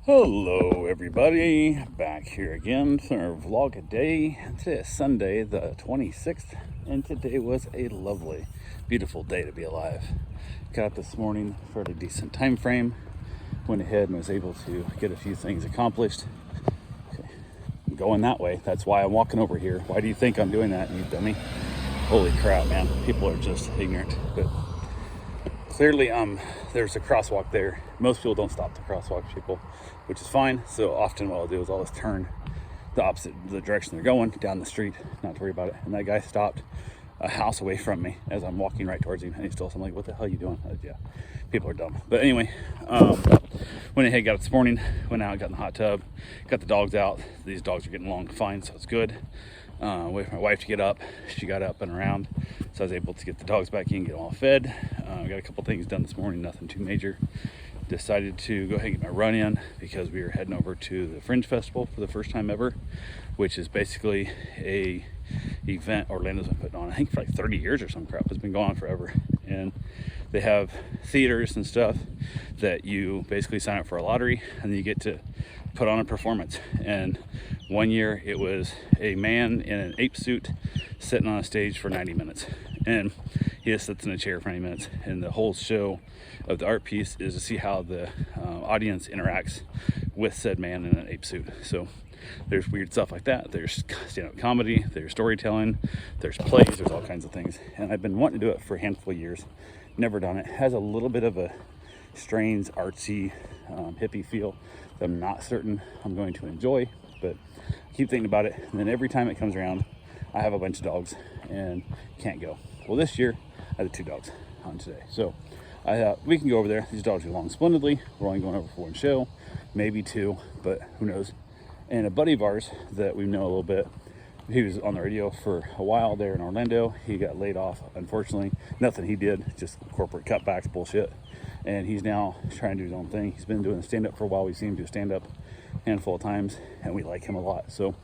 Hello everybody, back here again for our vlog a day. Today is Sunday the 26th, and today was a lovely, beautiful day to be alive. Got up this morning, fairly decent time frame, went ahead and was able to get a few things accomplished. Okay. I'm going that way, that's why I'm walking over here. Why do you think I'm doing that, you dummy? Holy crap, man, people are just ignorant. But clearly, there's a crosswalk there. Most people don't stop the crosswalk, people, which is fine. So often what I'll do is I'll just turn the direction they're going, down the street, not to worry about it. And that guy stopped a house away from me as I'm walking right towards him, and he still, I'm like, what the hell are you doing? Yeah, people are dumb. But anyway, went ahead, got up this morning, went out, got in the hot tub, got the dogs out. These dogs are getting along fine, so it's good. Wait for my wife to get up. She got up and around, so I was able to get the dogs back in, get them all fed. Got a couple things done this morning, nothing too major. Decided to go ahead and get my run in because we were heading over to the Fringe Festival for the first time ever, which is basically a event Orlando's been putting on, I think for like 30 years or some crap. It's been going on forever, and they have theaters and stuff that you basically sign up for a lottery, and then you get to put on a performance. And one year it was a man in an ape suit sitting on a stage for 90 minutes, and he just sits in a chair for 90 minutes, and the whole show of the art piece is to see how the audience interacts with said man in an ape suit. So there's weird stuff like that, there's stand-up comedy, there's storytelling, there's plays, there's all kinds of things. And I've been wanting to do it for a handful of years, never done it. It has a little bit of a strange, artsy, hippie feel that I'm not certain I'm going to enjoy, but I keep thinking about it. And then every time it comes around, I have a bunch of dogs and can't go. Well, this year I had 2 dogs on today, so I thought we can go over there. These dogs are along splendidly. We're only going over for one show, maybe 2, but who knows. And a buddy of ours that we know a little bit, he was on the radio for a while there in Orlando. He got laid off, unfortunately. Nothing he did, just corporate cutbacks bullshit. And he's now trying to do his own thing. He's been doing stand-up for a while. We've seen him do stand-up a handful of times, and we like him a lot. So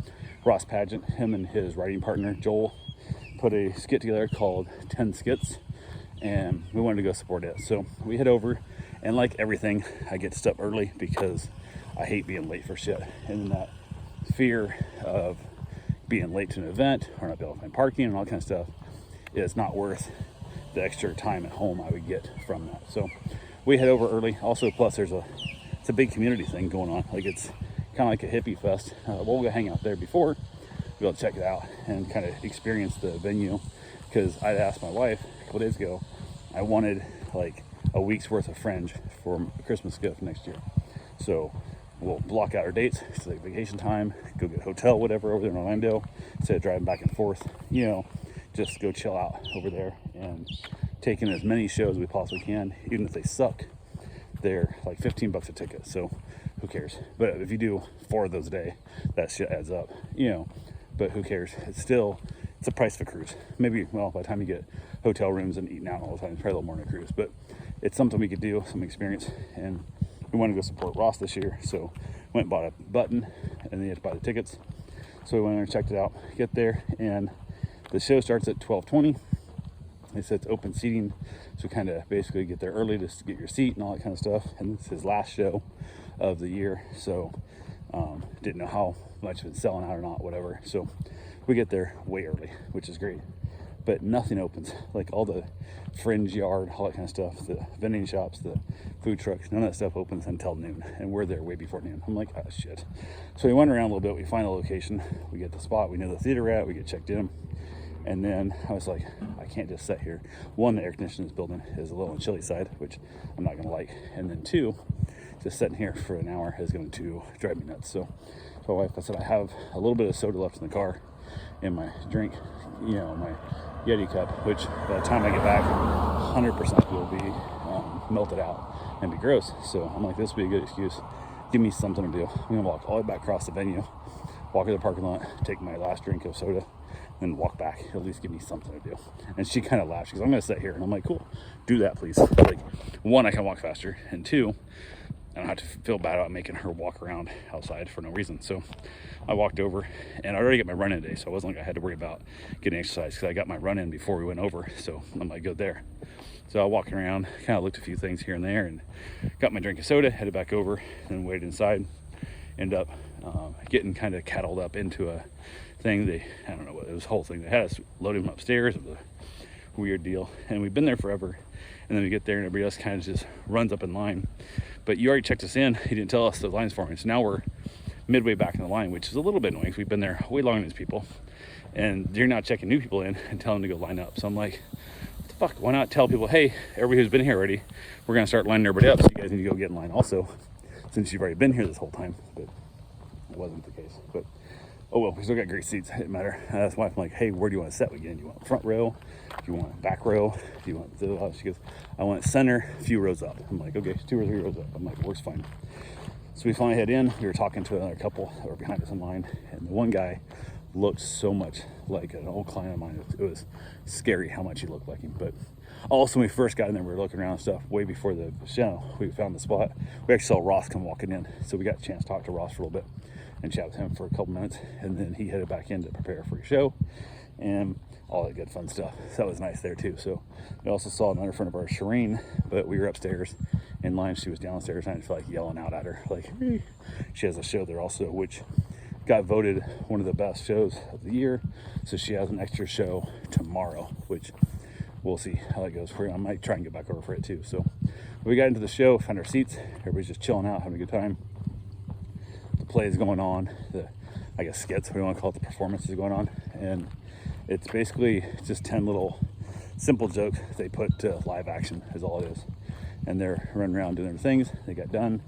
Ross Pageant, him and his writing partner, Joel, put a skit together called 10 Skits, and we wanted to go support it. So we head over, and like everything, I get stuck early because I hate being late for shit. And that fear of being late to an event or not being able to find parking and all kind of stuff is not worth the extra time at home I would get from that. So we head over early. Also, plus it's a big community thing going on. Like, it's kind of like a hippie fest. We'll go hang out there before, be able to check it out and kind of experience the venue, because I asked my wife a couple days ago, I wanted like a week's worth of Fringe for a Christmas gift next year. So we'll block out our dates. It's like vacation time, go get a hotel, whatever, over there in Orlando, instead of driving back and forth, just go chill out over there and take in as many shows as we possibly can. Even if they suck, they're like $15 a ticket, so who cares? But if you do 4 of those a day, that shit adds up, but who cares? It's a price of a cruise. Maybe, well, by the time you get hotel rooms and eating out all the time, it's probably a little more than a cruise, but it's something we could do, some experience. And we want to go support Ross this year, so went and bought a button, and then you have to buy the tickets. So we went there and checked it out, get there, and the show starts at 12:20. It says open seating, so kind of basically get there early to get your seat and all that kind of stuff. And it's his last show of the year, so didn't know how much of it's selling out or not, whatever. So we get there way early, which is great, but nothing opens. Like all the Fringe yard, all that kind of stuff, the vending shops, the food trucks, none of that stuff opens until noon, and we're there way before noon. I'm like, oh shit. So we went around a little bit, we find the location, we get the spot, we know the theater we're at, we get checked in. And then I was like, I can't just sit here. 1, the air conditioning in this building is a little on the chilly side, which I'm not gonna like. And then 2, just sitting here for an hour is going to drive me nuts. So my wife, I said, I have a little bit of soda left in the car in my drink, my Yeti cup, which by the time I get back, 100% will be melted out and be gross. So I'm like, this would be a good excuse. Give me something to do. I'm gonna walk all the way back across the venue, walk to the parking lot, take my last drink of soda, then walk back. At least give me something to do. And she kind of laughed. She goes, I'm gonna sit here. And I'm like, cool, do that please. Like, 1, I can walk faster, and 2, I don't have to feel bad about making her walk around outside for no reason. So I walked over, and I already got my run in today, so I wasn't like I had to worry about getting exercise because I got my run in before we went over, so I'm like good there. So I walking around, kind of looked a few things here and there, and got my drink of soda, headed back over, and waited inside. End up getting kind of cattled up into a thing. I don't know what it was, whole thing. They had us load him upstairs. It was a weird deal, and we've been there forever. And then we get there, and everybody else kind of just runs up in line. But you already checked us in. He didn't tell us the line's forming. So now we're midway back in the line, which is a little bit annoying because we've been there way longer than these people. And you're not checking new people in and telling them to go line up. So I'm like, what the fuck? Why not tell people, hey, everybody who's been here already, we're going to start lining everybody up. So you guys need to go get in line also, since you've already been here this whole time. But it wasn't the case. But oh well, we still got great seats. It didn't matter. That's why I'm like, hey, where do you want to sit again? Do you want front row? Do you want back row? Do you want the? She goes, I want center, a few rows up. I'm like, okay, 2 or 3 rows up. I'm like, works fine. So we finally head in. We were talking to another couple that were behind us in line, and the one guy looked so much like an old client of mine. It was scary how much he looked like him. But also, when we first got in there, we were looking around and stuff. Way before the show, we found the spot. We actually saw Ross come walking in, so we got a chance to talk to Ross for a little bit and chat with him for a couple minutes, and then he headed back in to prepare for your show and all that good fun stuff. So that was nice there too. So we also saw another friend of ours, Shireen, but we were upstairs in line. She was downstairs, and I just felt like yelling out at her, like, hey. She has a show there also, which got voted one of the best shows of the year. So she has an extra show tomorrow, which we'll see how that goes. I might try and get back over for it too. So we got into the show, found our seats. Everybody's just chilling out, having a good time. The play is going on. I guess skits, we want to call it, the performance is going on. And it's basically just 10 little simple jokes they put to live action is all it is. And they're running around doing their things. They got done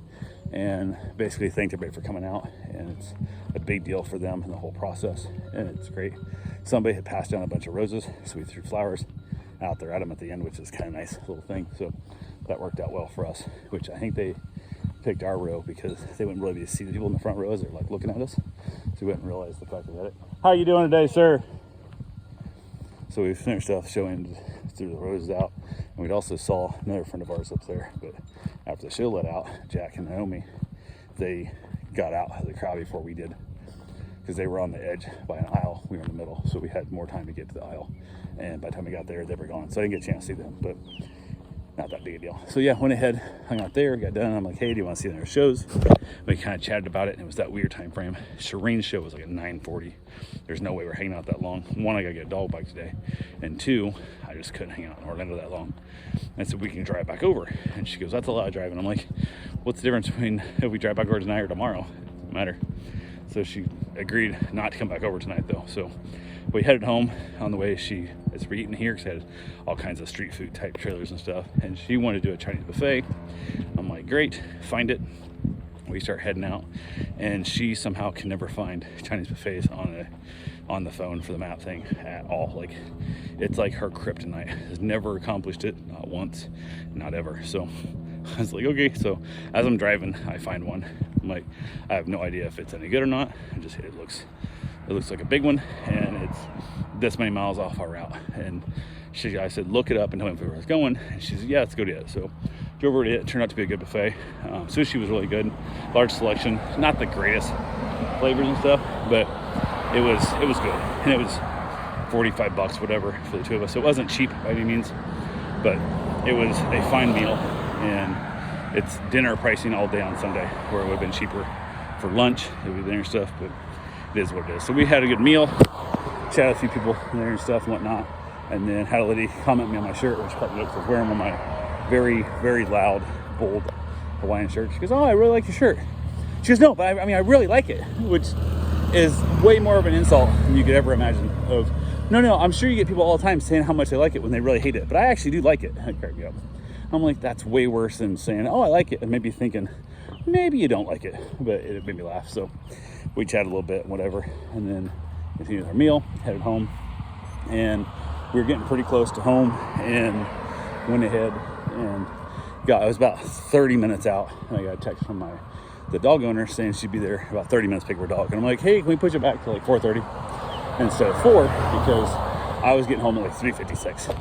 and basically thanked everybody for coming out. And it's a big deal for them in the whole process. And it's great. Somebody had passed down a bunch of roses, so we threw flowers out there at them at the end, which is kind of nice little thing. So that worked out well for us, which I think they picked our row because they wouldn't really be able to see the people in the front rows. They're like looking at us, so we wouldn't realize the fact that it. How you doing today, sir? So we finished off showing, threw the roses out, and we also saw another friend of ours up there. But after the show let out, Jack and Naomi, they got out of the crowd before we did because they were on the edge by an aisle. We were in the middle, so we had more time to get to the aisle. And by the time we got there, they were gone, so I didn't get a chance to see them. But not that big a deal. So yeah, went ahead, hung out there, got done. I'm like, hey, do you want to see their shows? We kind of chatted about it, and it was that weird time frame. Shireen's show was like at 9:40. There's no way we're hanging out that long. One, I gotta get a dog bike today, and two, I just couldn't hang out in Orlando that long. And so we can drive back over. And she goes, that's a lot of driving. I'm like, what's the difference between if we drive back over tonight or tomorrow? Doesn't matter. So she agreed not to come back over tonight though. So we headed home. On the way, we're eating here because I had all kinds of street food type trailers and stuff, and she wanted to do a Chinese buffet. I'm like, great, find it. We start heading out, and she somehow can never find Chinese buffets on the phone for the map thing at all. Like, it's like her kryptonite. Has never accomplished it, not once, not ever. So I was like, okay. So as I'm driving, I find one. I'm like, I have no idea if it's any good or not. It looks like a big one, and it's this many miles off our route. And I said, look it up and tell me where it's going. And she said, yeah, let's go to it. So drove over to it. It turned out to be a good buffet. Sushi was really good, large selection, not the greatest flavors and stuff, but it was good. And it was $45, whatever, for the two of us. So it wasn't cheap by any means, but it was a fine meal, and it's dinner pricing all day on Sunday, where it would have been cheaper for lunch. It would be dinner stuff, but it is what it is. So we had a good meal, chatted with a few people there and stuff and whatnot, and then had a lady comment me on my shirt, which cracked me up. I was wearing one of my very, very loud, bold Hawaiian shirts. She goes, oh, I really like your shirt. She goes, no, but I mean, I really like it, which is way more of an insult than you could ever imagine. No, I'm sure you get people all the time saying how much they like it when they really hate it, but I actually do like it. That cracked me up. I'm like, that's way worse than saying, oh, I like it, and maybe thinking, maybe you don't like it, but it made me laugh. So we chatted a little bit, whatever, and then continued our meal, headed home, and we were getting pretty close to home, and went ahead and I was about 30 minutes out, and I got a text from the dog owner saying she'd be there about 30 minutes to pick her dog, and I'm like, hey, can we push it back to like 4:30 instead of 4, because I was getting home at like 3:56,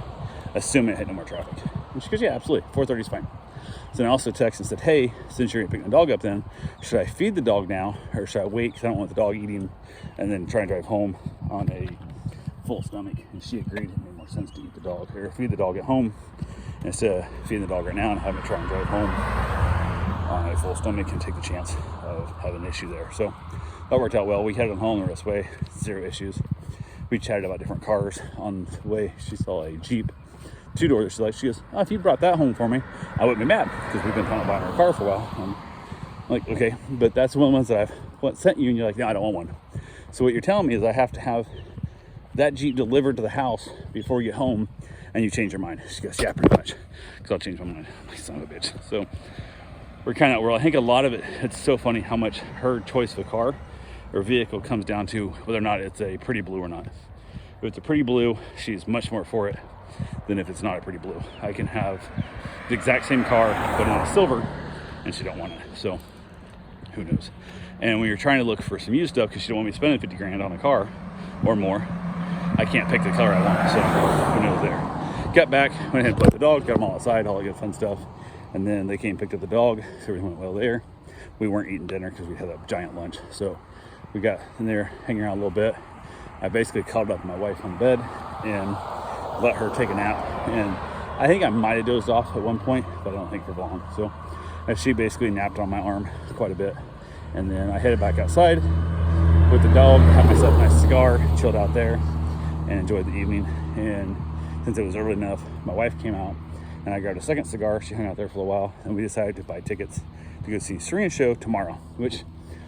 assuming I had no more traffic. And she goes, yeah, absolutely. 4:30 is fine. So then I also texted and said, hey, since you're picking the dog up then, should I feed the dog now or should I wait because I don't want the dog eating and then try and drive home on a full stomach? And she agreed it made more sense to eat the dog or feed the dog at home instead of feeding the dog right now and having to try and drive home on a full stomach and take the chance of having an issue there. So that worked out well. We headed home the rest of the way, 0 issues. We chatted about different cars on the way. She saw a Jeep 2-door. She goes, oh, if you brought that home for me, I wouldn't be mad because we've been talking about our car for a while. I'm like, okay, but that's one of the ones that I've sent you, and you're like, no, I don't want one. So what you're telling me is I have to have that Jeep delivered to the house before you get home, and you change your mind. She goes, yeah, pretty much, because I'll change my mind. I'm like, son of a bitch. So we're kind of, I think a lot of it, it's so funny how much her choice of a car or vehicle comes down to whether or not it's a pretty blue or not. If it's a pretty blue, she's much more for it than if it's not a pretty blue. I can have the exact same car, but in a silver, and she don't want it. So who knows? And when you're trying to look for some used stuff, because she don't want me spending 50 grand on a car or more, I can't pick the color I want. So who knows there? Got back, went ahead and put the dog, got them all outside, all the good fun stuff. And then they came and picked up the dog, so everything went well there. We weren't eating dinner because we had a giant lunch. So we got in there, hanging around a little bit. I basically cuddled up my wife on the bed and let her take a nap. And I think I might have dozed off at one point, but I don't think for long. So she basically napped on my arm quite a bit. And then I headed back outside with the dog, had myself a nice cigar, chilled out there, and enjoyed the evening. And since it was early enough, my wife came out and I grabbed a second cigar. She hung out there for a while, and we decided to buy tickets to go see Serena's show tomorrow, which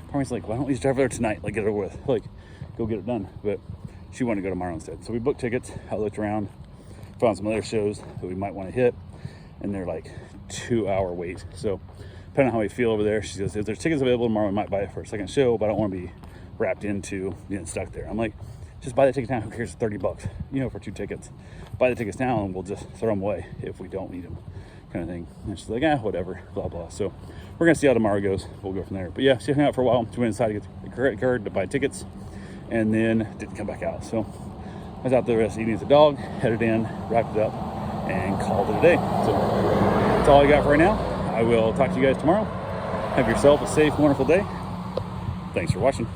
part of me's like, why don't we just drive there tonight? Like, get it over with. Like, go get it done. But she wanted to go tomorrow instead. So we booked tickets. I looked around, found some other shows that we might want to hit, and they're like 2-hour wait. So depending on how we feel over there, she goes, if there's tickets available tomorrow, we might buy it for a second show, but I don't want to be wrapped into being stuck there. I'm like, just buy the tickets now. Who cares? $30, for 2 tickets. Buy the tickets now and we'll just throw them away if we don't need them, kind of thing. And she's like, whatever, blah, blah. So we're going to see how tomorrow goes. We'll go from there. But yeah, she hung out for a while. She went inside to get the credit card to buy tickets and then didn't come back out. So I was out there the rest of the evening with the dog, headed in, wrapped it up, and called it a day. So that's all I got for right now. I will talk to you guys tomorrow. Have yourself a safe, wonderful day. Thanks for watching.